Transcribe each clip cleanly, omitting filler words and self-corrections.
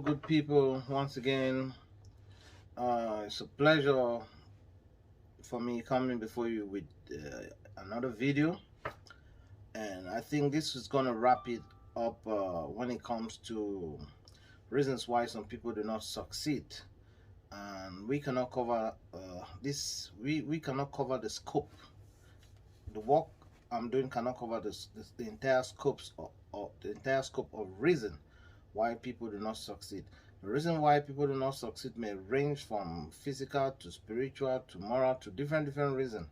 good people. Once again, it's a pleasure for me coming before you with another video, and I think this is gonna wrap it up when it comes to reasons why some people do not succeed. And we cannot cover this. We cannot cover the scope. The work I'm doing cannot cover the entire scopes or the entire scope of reason why people do not succeed. The reason why people do not succeed may range from physical to spiritual to moral to different reasons.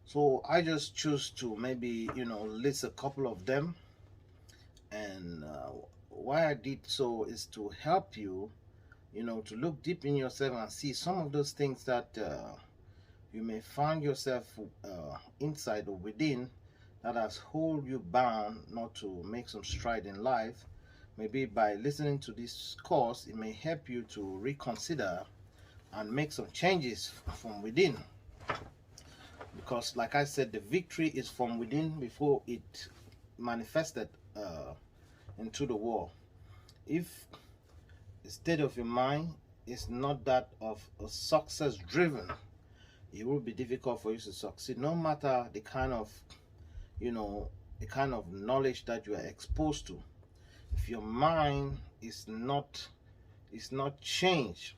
So I just choose to maybe list a couple of them, and why I did so is to help you, to look deep in yourself and see some of those things that you may find yourself inside or within that has hold you bound not to make some stride in life. Maybe by listening to this course, it may help you to reconsider and make some changes from within. Because, like I said, the victory is from within before it manifested into the world. If the state of your mind is not that of a success driven, it will be difficult for you to succeed, no matter the kind of knowledge that you are exposed to. If your mind is not changed,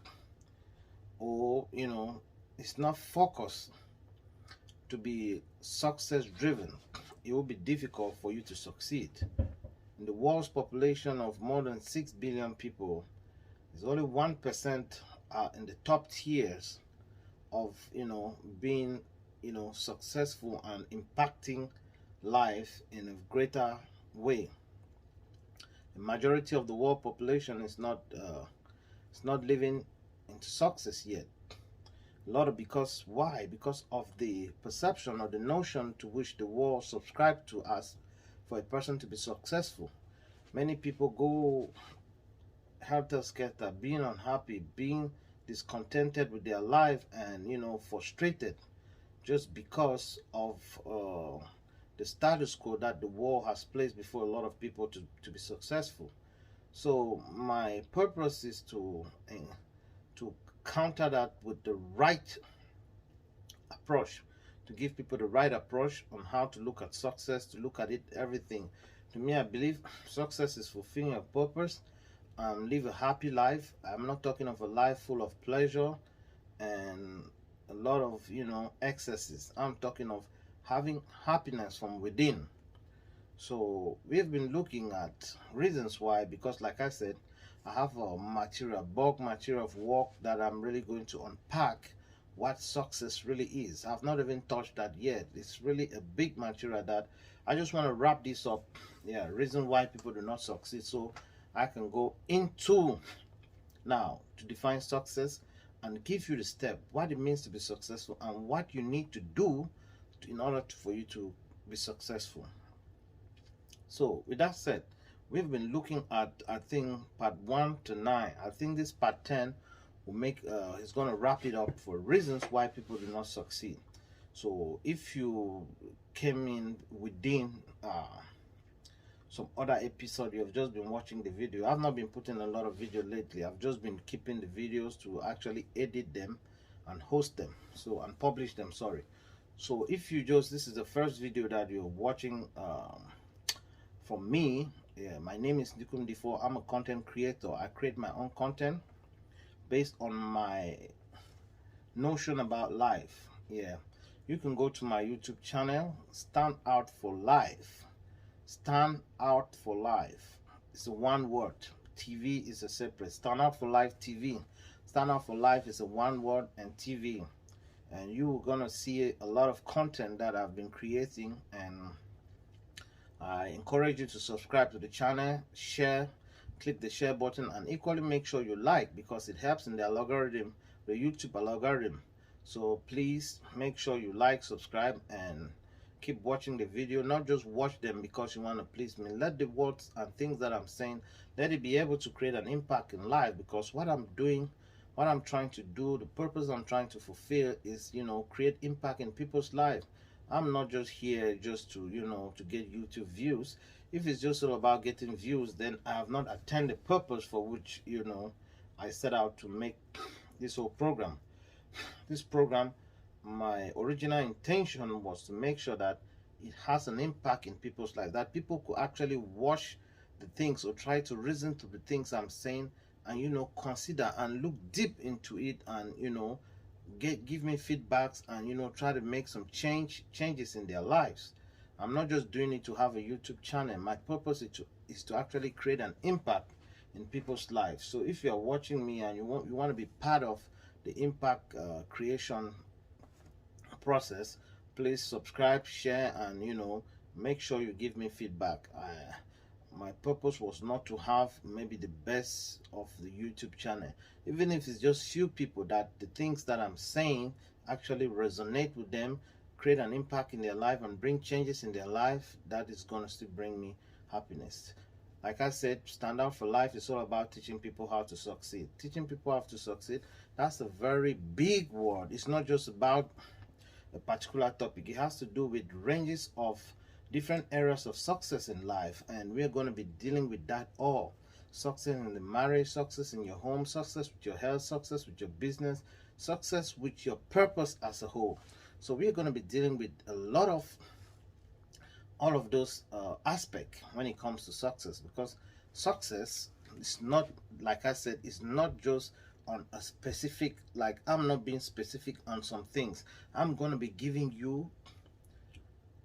or it's not focused to be success driven, it will be difficult for you to succeed. In the world's population of more than 6 billion people, there's only 1% are in the top tiers of being successful and impacting life in a greater way. The majority of the world population is not living into success yet. A lot of because why? Because of the perception or the notion to which the world subscribed to as for a person to be successful. Many people go helter-skelter, being unhappy, being discontented with their life, and frustrated just because of the status quo that the world has placed before a lot of people to be successful. So my purpose is to counter that with the right approach, to give people the right approach on how to look at success, to look at it everything. To me, I believe success is fulfilling a purpose and live a happy life. I'm not talking of a life full of pleasure and a lot of excesses. I'm talking of having happiness from within. So we've been looking at reasons why, because like I said, I have a bulk material of work that I'm really going to unpack what success really is. I've not even touched that yet. It's really a big material that I just want to wrap this up. Yeah, reason why people do not succeed, so I can go into now to define success and give you the step, what it means to be successful and what you need to do in order for you to be successful. So with that said, we've been looking at, I think, part 1 to 9. I think this part 10 will make is going to wrap it up for reasons why people do not succeed. So if you came in within some other episode, you have just been watching the video. I've not been putting a lot of video lately. I've just been keeping the videos to actually edit them and host them, so, and publish them, sorry. So if you this is the first video that you're watching from me, yeah, my name is Miseducation. I'm a content creator. I create my own content based on my notion about life. Yeah, you can go to my YouTube channel, Stand Out for Life. Stand Out for Life. It's a one word. TV is a separate. Stand Out for Life TV. Stand Out for Life is a one word, and TV. And you're gonna see a lot of content that I've been creating, and I encourage you to subscribe to the channel, share, click the share button, and equally make sure you like, because it helps in the algorithm, the YouTube algorithm. So please make sure you like, subscribe, and keep watching the video. Not just watch them because you want to please me. Let the words and things that I'm saying, let it be able to create an impact in life, because what I'm doing, what I'm trying to do, the purpose I'm trying to fulfill is create impact in people's lives. I'm not just here just to, to get YouTube views. If it's just all about getting views, then I have not attained the purpose for which, I set out to make this whole program. This program, my original intention was to make sure that it has an impact in people's life, that people could actually watch the things or try to reason to the things I'm saying, and consider and look deep into it, and give me feedbacks, and try to make some changes in their lives. I'm not just doing it to have a YouTube channel. My purpose is to actually create an impact in people's lives. So if you're watching me and you want to be part of the impact creation process, please subscribe, share, and make sure you give me feedback. My purpose was not to have maybe the best of the YouTube channel, even if it's just few people that the things that I'm saying actually resonate with them, create an impact in their life, and bring changes in their life. That is going to still bring me happiness. Like I said, Stand Out for Life is all about teaching people how to succeed. Teaching people how to succeed, that's a very big word. It's not just about a particular topic. It has to do with ranges of different areas of success in life, and we're going to be dealing with that all. Success in the marriage, success in your home, success with your health, success with your business, success with your purpose as a whole. So we're going to be dealing with a lot of all of those aspects when it comes to success, because success is not, like I said, it's not just on a specific, like I'm not being specific on some things. I'm going to be giving you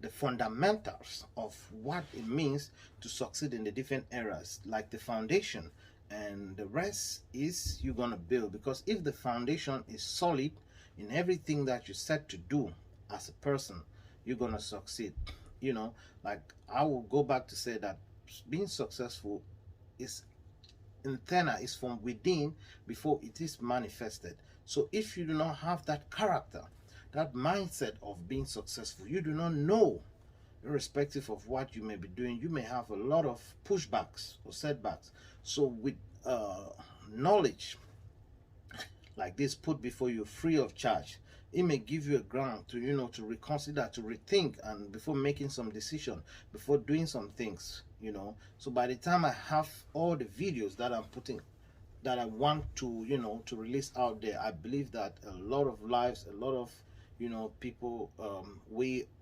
the fundamentals of what it means to succeed in the different areas, like the foundation, and the rest is you're going to build. Because if the foundation is solid in everything that you set to do as a person, you're going to succeed. Like I will go back to say that being successful is internal, is from within before it is manifested. So if you do not have that character, that mindset of being successful, you do not know, irrespective of what you may be doing, you may have a lot of pushbacks or setbacks. So with knowledge like this put before you free of charge, it may give you a ground to to reconsider, to rethink, and before making some decision, before doing some things. So by the time I have all the videos that I'm putting, that I want to to release out there, I believe that a lot of lives, a lot of people,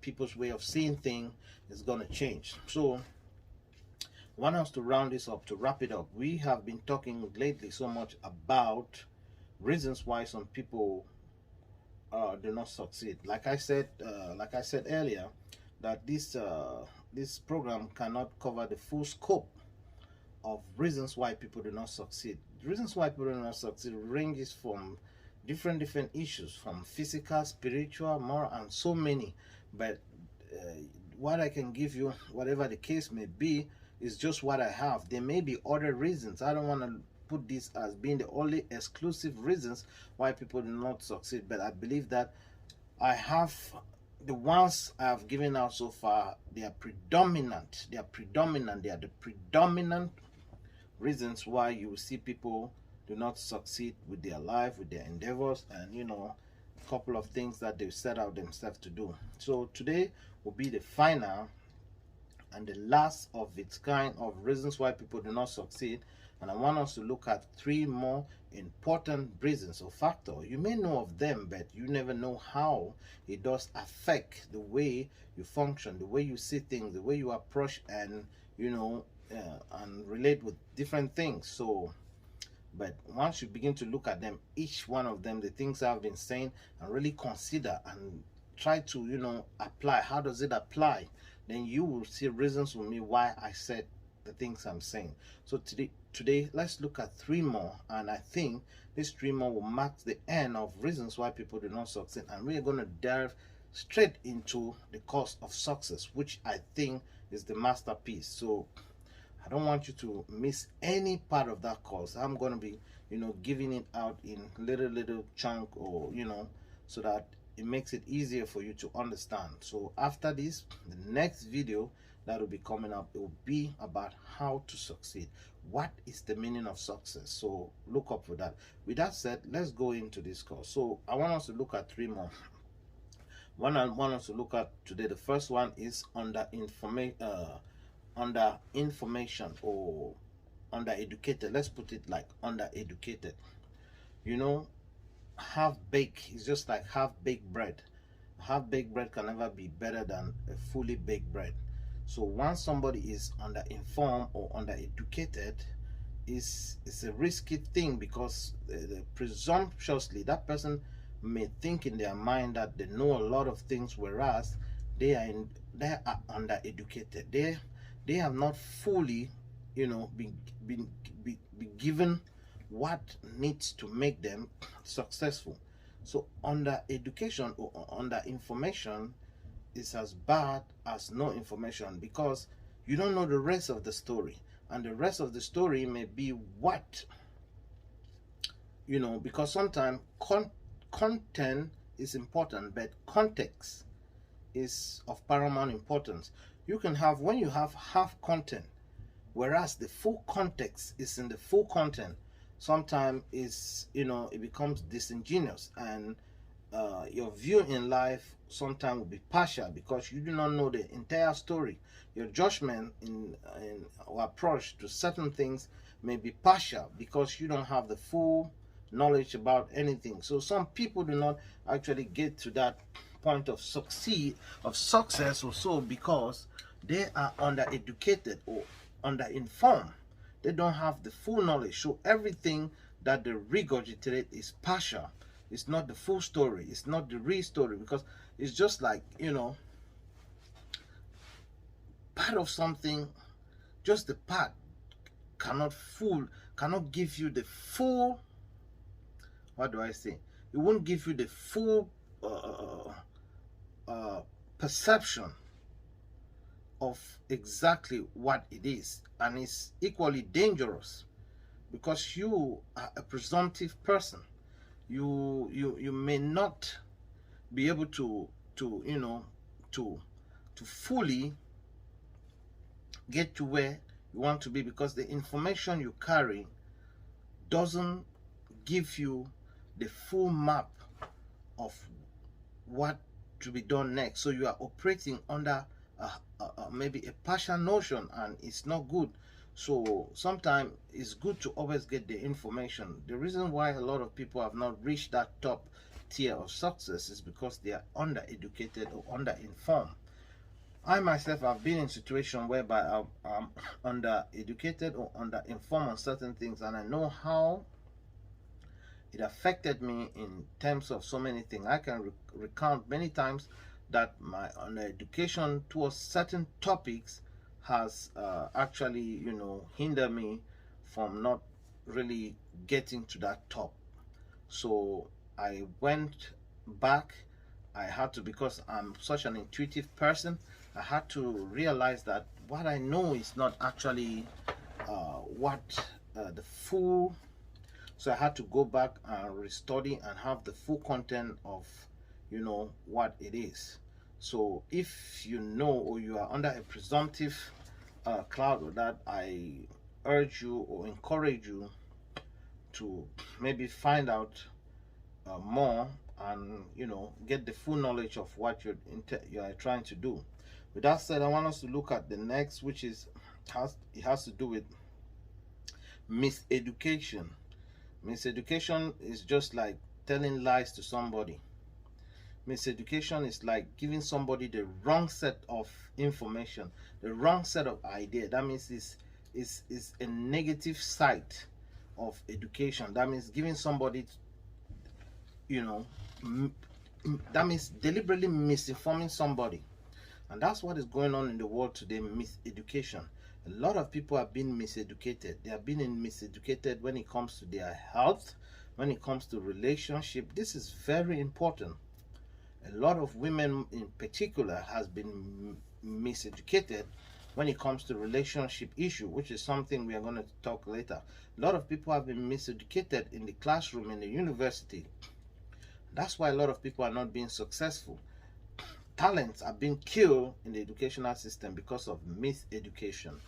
people's way of seeing things is going to change. So I want us to round this up, to wrap it up. We have been talking lately so much about reasons why some people do not succeed. Like I said earlier, that this program cannot cover the full scope of reasons why people do not succeed. The reasons why people do not succeed ranges from different issues, from physical, spiritual, moral, and so many. But what I can give you, whatever the case may be, is just what I have. There may be other reasons. I don't want to put this as being the only exclusive reasons why people do not succeed, but I believe that I have the ones I have given out so far. They are predominant. They are the predominant reasons why you will see people do not succeed with their life, with their endeavors, and a couple of things that they've set out themselves to do. So today will be the final and the last of its kind of reasons why people do not succeed, and I want us to look at 3 more important reasons or factors. You may know of them, but you never know how it does affect the way you function, the way you see things, the way you approach, and and relate with different things. So but once you begin to look at them, each one of them, the things I've been saying, and really consider and try to apply, how does it apply, then you will see reasons for me why I said the things I'm saying. So today let's look at 3 more, and I think these 3 more will mark the end of reasons why people do not succeed, and we're going to delve straight into the cause of success, which I think is the masterpiece. So I don't want you to miss any part of that course. I'm going to be giving it out in little chunk, or so that it makes it easier for you to understand. So after this, the next video that will be coming up, it will be about how to succeed. What is the meaning of success? So look up for that. With that said, let's go into this course. So I want us to look at 3 more. One I want us to look at today, the first one is under information or under educated. Let's put it like under educated. You know, half baked is just like half baked bread. Half baked bread can never be better than a fully baked bread. So once somebody is under informed or under educated, it's a risky thing, because presumptuously that person may think in their mind that they know a lot of things, whereas they are under educated. They have not fully, been given what needs to make them successful. So under education or under information is as bad as no information, because you don't know the rest of the story, and the rest of the story may be what, because sometimes content is important, but context is of paramount importance. You can have, when you have half content, whereas the full context is in the full content, sometimes is, it becomes disingenuous, and your view in life sometimes will be partial, because you do not know the entire story. Your judgment in or approach to certain things may be partial, because you don't have the full knowledge about anything. So some people do not actually get to that point of success or so, because they are undereducated or underinformed. They don't have the full knowledge. So everything that they regurgitate is partial. It's not the full story. It's not the real story, because it's just like, part of something, just the part cannot give you the full, what do I say? It won't give you the full perception of exactly what it is, and it's equally dangerous, because you are a presumptive person. You may not be able to fully get to where you want to be, because the information you carry doesn't give you the full map of what to be done next. So you are operating under maybe a partial notion, and it's not good. So sometimes it's good to always get the information. The reason why a lot of people have not reached that top tier of success is because they are undereducated or underinformed. I myself have been in situations whereby I'm undereducated or underinformed on certain things, and I know how it affected me in terms of so many things. I can recount many times that my education towards certain topics has actually, hindered me from not really getting to that top. So I went back. I had to, because I'm such an intuitive person, I had to realize that what I know is not actually the full. So I had to go back and restudy and have the full content of, what it is. So if you know, or you are under a presumptive cloud with that, I urge you or encourage you to maybe find out more, and get the full knowledge of what you are trying to do. With that said, I want us to look at the next, which is it has to do with miseducation. Miseducation is just like telling lies to somebody. Miseducation is like giving somebody the wrong set of information, the wrong set of idea. That means it's a negative side of education. That means giving somebody, that means deliberately misinforming somebody. And that's what is going on in the world today, miseducation. A lot of people have been miseducated. They have been miseducated when it comes to their health, when it comes to relationship. This is very important. A lot of women in particular has been miseducated when it comes to relationship issue, which is something we are going to talk later. A lot of people have been miseducated in the classroom, in the university. That's why a lot of people are not being successful. Talents are being killed in the educational system because of miseducation.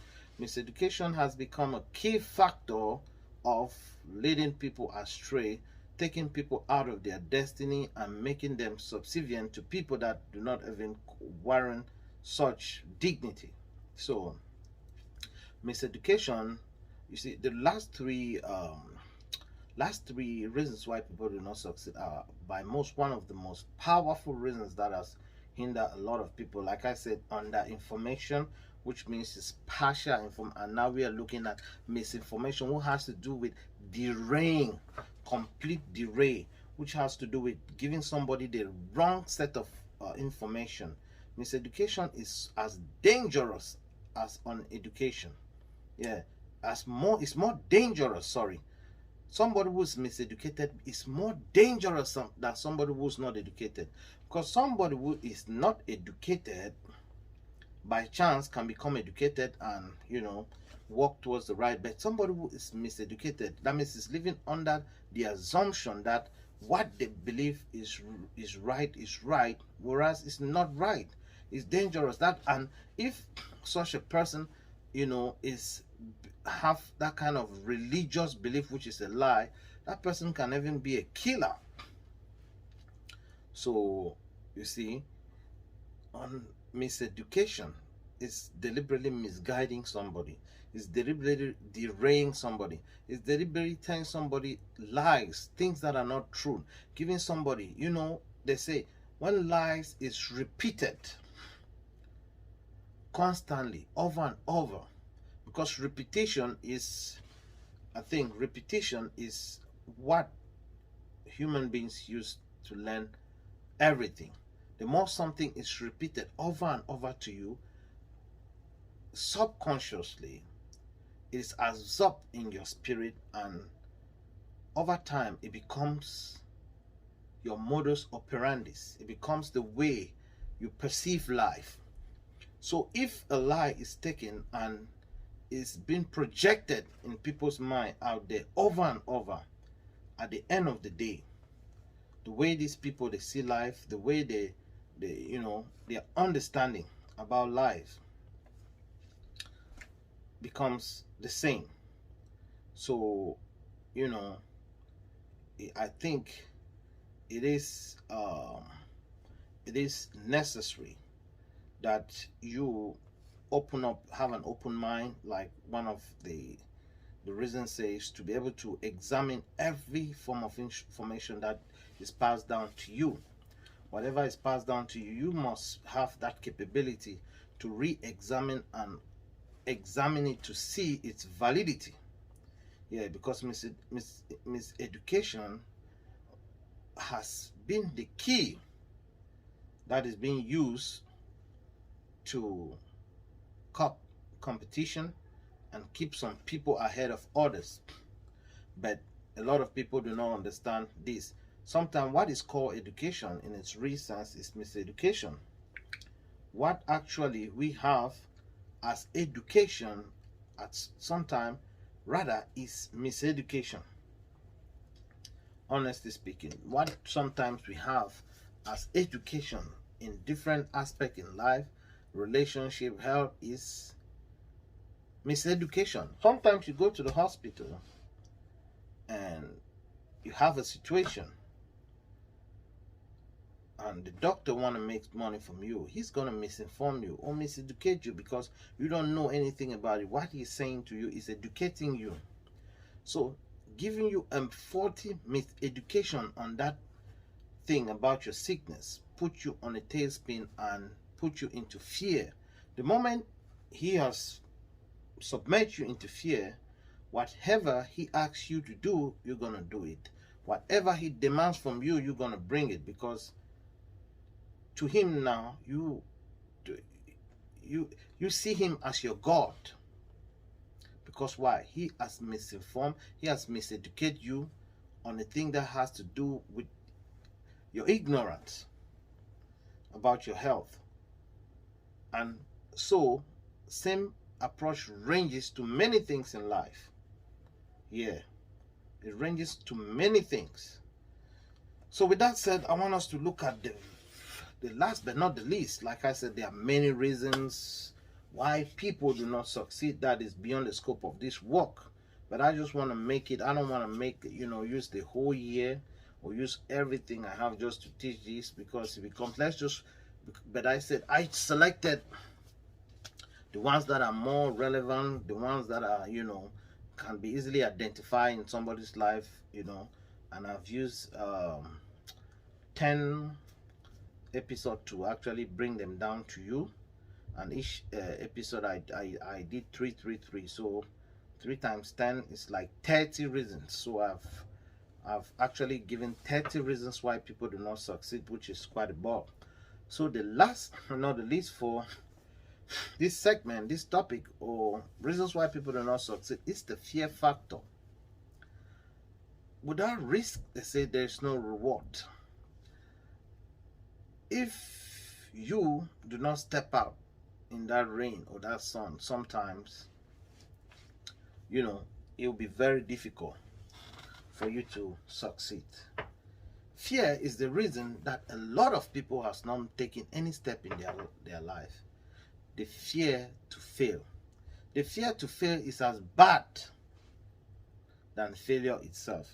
Miseducation has become a key factor of leading people astray taking people out of their destiny and making them subservient to people that do not even warrant such dignity. So, miseducation, you see, the last three reasons why people do not succeed are by most one of the most powerful reasons that has hindered a lot of people. Like I said, under information, which means it's partial inform, and now we are looking at misinformation, what has to do with deraying, complete delay, which has to do with giving somebody the wrong set of information. Miseducation is as dangerous as uneducation. Yeah, it's more dangerous. Sorry, somebody who's miseducated is more dangerous than somebody who's not educated, because somebody who is not educated by chance can become educated and walk towards the right, but somebody who is miseducated, that means is living under the assumption that what they believe is right, whereas it's not right. It's dangerous. That, and if such a person is have that kind of religious belief, which is a lie, that person can even be a killer. So you see, on miseducation is deliberately misguiding somebody, is deliberately deraying somebody, is deliberately telling somebody lies, things that are not true, giving somebody, they say when lies is repeated constantly over and over, because repetition is, I think repetition is what human beings use to learn everything. The more something is repeated over and over to you, subconsciously it is absorbed in your spirit, and over time it becomes your modus operandi. It becomes the way you perceive life. So if a lie is taken and is being projected in people's mind out there over and over, at the end of the day, the way these people they see life, the way their understanding about life becomes the same. So I think it is necessary that you have an open mind, like one of the reason says, to be able to examine every form of information that is passed down to you. Whatever is passed down to you, you must have that capability to re-examine and examine it to see its validity. Yeah, because miseducation has been the key that is being used to curb competition and keep some people ahead of others. But a lot of people do not understand this. Sometimes what is called education in its real sense is miseducation. What actually we have as education at some time rather is miseducation. Honestly speaking, what sometimes we have as education in different aspects in life, relationship, health, is miseducation. Sometimes you go to the hospital and you have a situation and the doctor want to make money from you. He's going to misinform you or miseducate you because you don't know anything about it. What he's saying to you is educating you. So giving you a faulty miseducation on that thing about your sickness put you on a tailspin and put you into fear. The moment he has submerged you into fear, whatever he asks you to do, you're going to do it. Whatever he demands from you, you're going to bring it, because to him now, you see him as your God. Because why? He has misinformed, he has miseducated you on a thing that has to do with your ignorance about your health. And so, same approach ranges to many things in life. Yeah, it ranges to many things. So with that said, I want us to look at the last but not the least. Like I said, there are many reasons why people do not succeed that is beyond the scope of this work, but I just want to make it, I don't want to make use the whole year or use everything I have just to teach this, because if it comes, let's just, but I said I selected the ones that are more relevant, the ones that are, can be easily identified in somebody's life, and I've used 10 episodes to actually bring them down to you. And each episode I did 333, so 3 times 10 is like 30 reasons. So I've actually given 30 reasons why people do not succeed, which is quite a bulk. So the last, not the least, for this segment, this topic, or reasons why people do not succeed, is the fear factor. Without risk, they say there's no reward. If you do not step out in that rain or that sun, sometimes it'll be very difficult for you to succeed. Fear is the reason that a lot of people has not taken any step in their life. The fear to fail. The fear to fail is as bad than failure itself.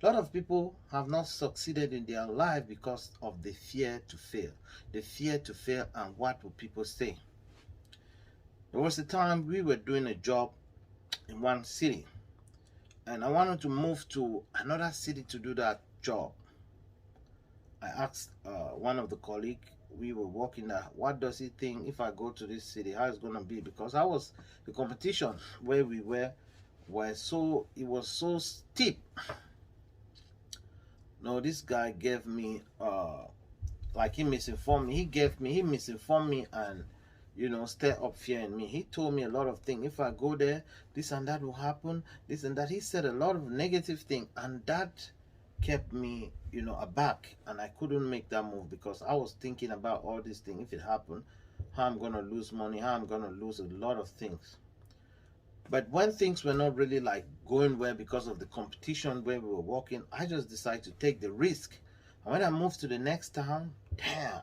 A lot of people have not succeeded in their life because of the fear to fail. The fear to fail and what will people say. There was a time we were doing a job in one city, and I wanted to move to another city to do that job. I asked one of the colleagues, we were working there, what does he think if I go to this city, how it's going to be? Because the competition where we were it was so steep. No, this guy gave me like he misinformed me. He misinformed me and stir up fear in me. He told me a lot of things. If I go there, this and that will happen, this and that. He said a lot of negative things, and that kept me aback, and I couldn't make that move because I was thinking about all these things. If it happened, how I'm gonna lose money, how I'm gonna lose a lot of things. But when things were not really like going well because of the competition where we were working, I just decided to take the risk. And when I moved to the next town, damn,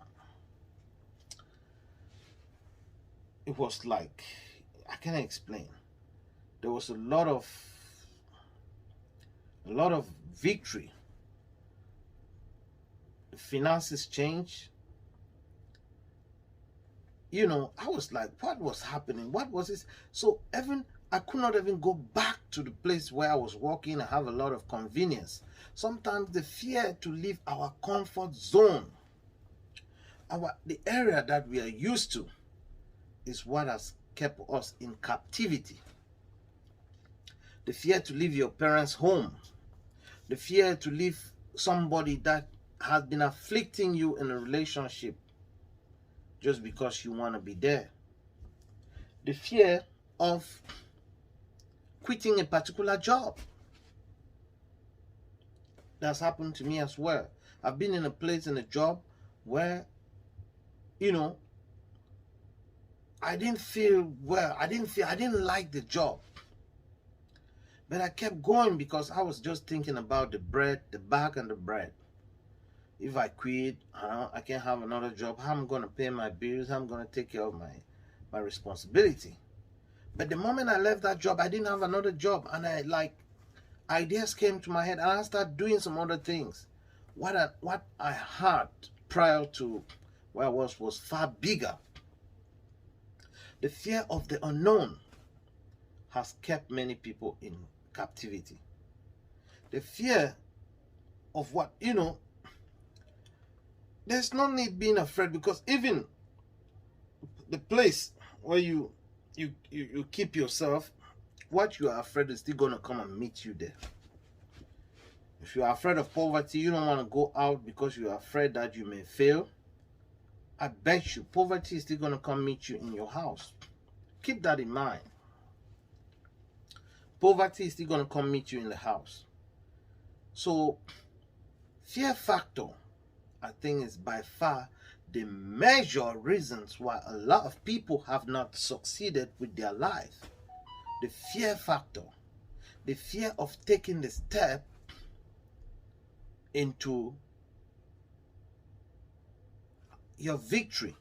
it was like, I can't explain. There was a lot of victory. The finances changed. I was like, what was happening? What was this? So even I could not even go back to the place where I was working and have a lot of convenience. Sometimes the fear to leave our comfort zone, the area that we are used to, is what has kept us in captivity. The fear to leave your parents' home, the fear to leave somebody that has been afflicting you in a relationship just because you want to be there. The fear of quitting a particular job. That's happened to me as well. I've been in a place, in a job where, I didn't feel well. I didn't like the job. But I kept going because I was just thinking about the bread, the bag and the bread. If I quit, I can't have another job. How am I going to pay my bills? How am I going to take care of my responsibility? But the moment I left that job, I didn't have another job. And ideas came to my head and I started doing some other things. What I had prior to where I was far bigger. The fear of the unknown has kept many people in captivity. The fear of what, there's no need being afraid, because even the place where you keep yourself, what you are afraid is still going to come and meet you there. If you are afraid of poverty, you don't want to go out because you are afraid that you may fail. I bet you poverty is still going to come meet you in your house. Keep that in mind. Poverty is still going to come meet you in the house. So, fear factor, I think, is by far the major reasons why a lot of people have not succeeded with their life. The fear factor. The fear of taking the step into your victory.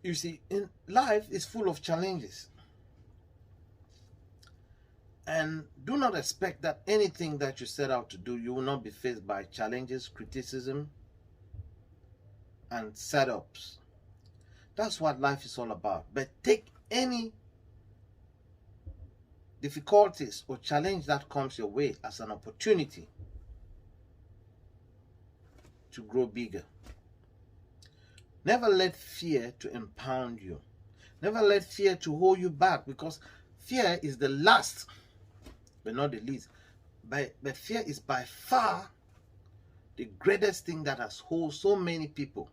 You see, in life is full of challenges. And do not expect that anything that you set out to do, you will not be faced by challenges, criticism, and setups. That's what life is all about. But take any difficulties or challenge that comes your way as an opportunity to grow bigger. Never let fear to impound you. Never let fear to hold you back, because fear is the last but not the least. But fear is by far the greatest thing that has hold so many people.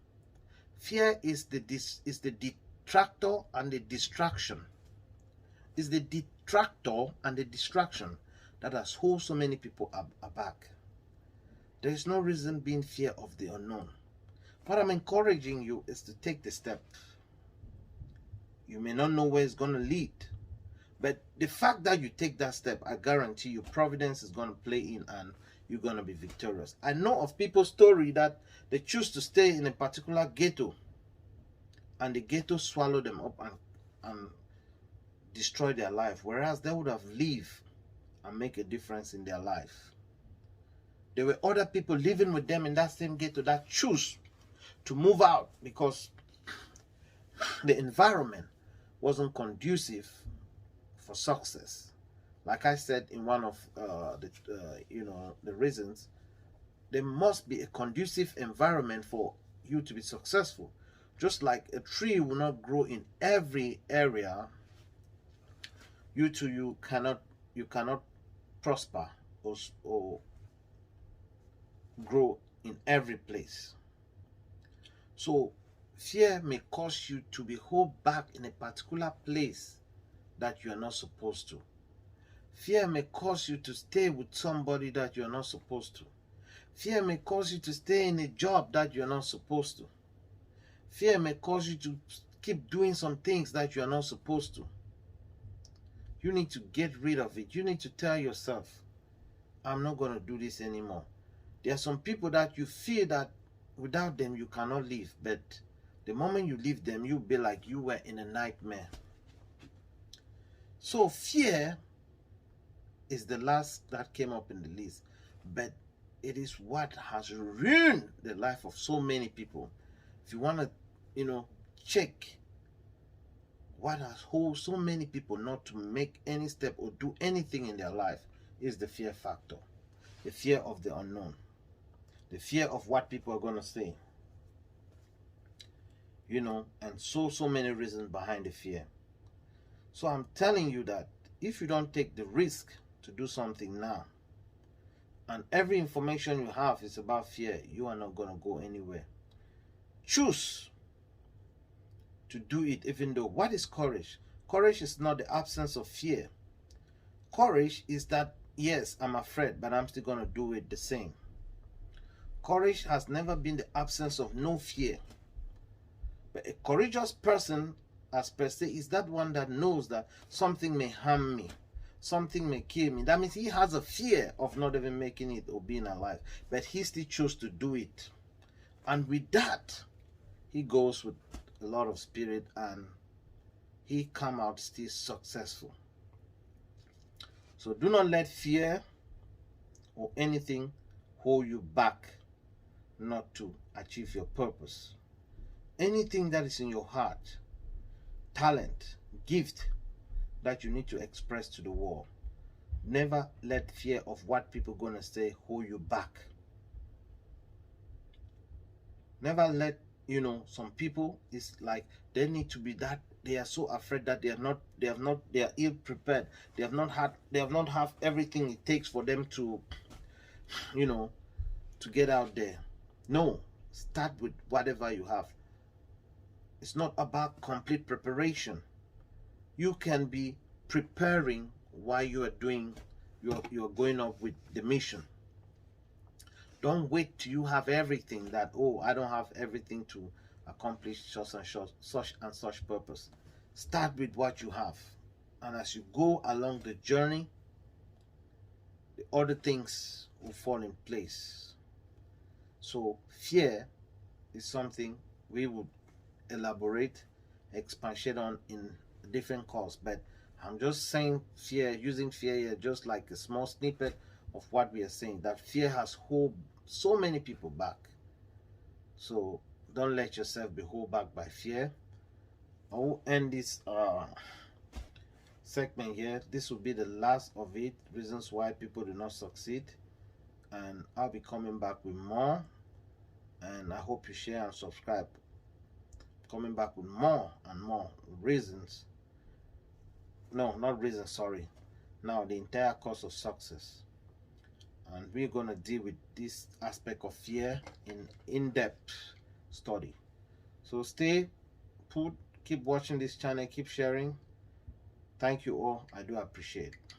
Fear is the detractor and the distraction. Is the detractor and the distraction that has hold so many people aback. There is no reason being fear of the unknown. What I'm encouraging you is to take the step. You may not know where it's going to lead, but the fact that you take that step, I guarantee you, providence is going to play in and you're going to be victorious. I know of people's story that they choose to stay in a particular ghetto, and the ghetto swallow them up and destroy their life, whereas they would have lived and make a difference in their life. There were other people living with them in that same ghetto that choose to move out because the environment wasn't conducive for success. Like I said in one of the reasons, there must be a conducive environment for you to be successful. Just like a tree will not grow in every area, you cannot prosper or grow in every place. So fear may cause you to be held back in a particular place that you are not supposed to. Fear may cause you to stay with somebody that you are not supposed to. Fear may cause you to stay in a job that you are not supposed to. Fear may cause you to keep doing some things that you are not supposed to. You need to get rid of it. You need to tell yourself, I'm not going to do this anymore. There are some people that you feel that without them you cannot live, but the moment you leave them, you'll be like you were in a nightmare. So fear is the last that came up in the list, but it is what has ruined the life of so many people. If you want to, check what has hold so many people not to make any step or do anything in their life, is the fear factor. The fear of the unknown. The fear of what people are going to say. And so many reasons behind the fear. So I'm telling you that if you don't take the risk to do something now, and every information you have is about fear, you are not going to go anywhere. Choose to do it, even though. What is courage? Courage is not the absence of fear. Courage is that, yes, I'm afraid, but I'm still going to do it the same. Courage has never been the absence of no fear. But a courageous person, as per se, is that one that knows that something may harm me, something may kill me. That means he has a fear of not even making it or being alive, but he still chose to do it. And with that, he goes with a lot of spirit and he come out still successful. So do not let fear or anything hold you back not to achieve your purpose. Anything that is in your heart, talent, gift that you need to express to the world, never let fear of what people are going to say hold you back. Never let, some people, it's like they need to be that, they are so afraid that they are ill prepared. They have not have everything it takes for them to, to get out there. No, start with whatever you have. It's not about complete preparation. You can be preparing while you are doing, you're going up with the mission. Don't wait till you have everything that, I don't have everything to accomplish such and such purpose. Start with what you have. And as you go along the journey, the other things will fall in place. So fear is something we would elaborate, expatiate on in a different course. But I'm just saying fear, using fear here just like a small snippet of what we are saying, that fear has hold so many people back. So don't let yourself be held back by fear. I will end this segment here. This will be the last of it, reasons why people do not succeed, and I'll be coming back with more, and I hope you share and subscribe. Coming back with more and more reasons, no, not reasons, sorry, now the entire course of success, and we're going to deal with this aspect of fear in depth study. So stay put, keep watching this channel, keep sharing. Thank you all, I do appreciate it.